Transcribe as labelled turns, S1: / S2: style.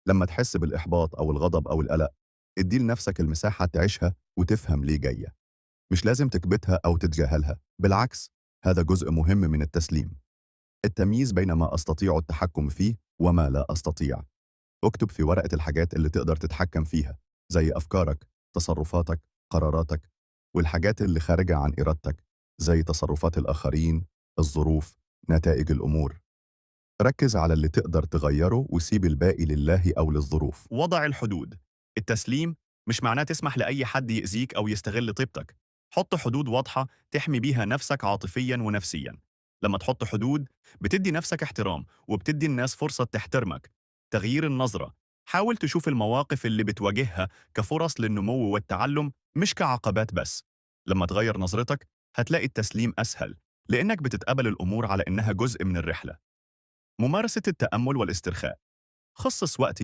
S1: لما تحس بالإحباط أو الغضب أو القلق، ادي لنفسك المساحة تعيشها وتفهم ليه جاية. مش لازم تكبتها أو تتجاهلها، بالعكس، هذا جزء مهم من التسليم. التمييز بين ما أستطيع التحكم فيه وما لا أستطيع. اكتب في ورقة الحاجات اللي تقدر تتحكم فيها، زي أفكارك، تصرفاتك، قراراتك، والحاجات اللي خارجة عن إرادتك، زي تصرفات الآخرين، الظروف، نتائج الأمور. ركز على اللي تقدر تغيره وسيب الباقي لله أو للظروف. وضع الحدود. التسليم مش معناه تسمح لأي حد يأذيك أو يستغل طيبتك. حط حدود واضحة تحمي بيها نفسك عاطفيا ونفسيا. لما تحط حدود، بتدي نفسك احترام وبتدي الناس فرصة تحترمك. تغيير النظرة. حاول تشوف المواقف اللي بتواجهها كفرص للنمو والتعلم، مش كعقبات بس. لما تغير نظرتك، هتلاقي التسليم أسهل، لأنك بتتقبل الأمور على إنها جزء من الرحلة. ممارسة التأمل والاسترخاء. خصص وقت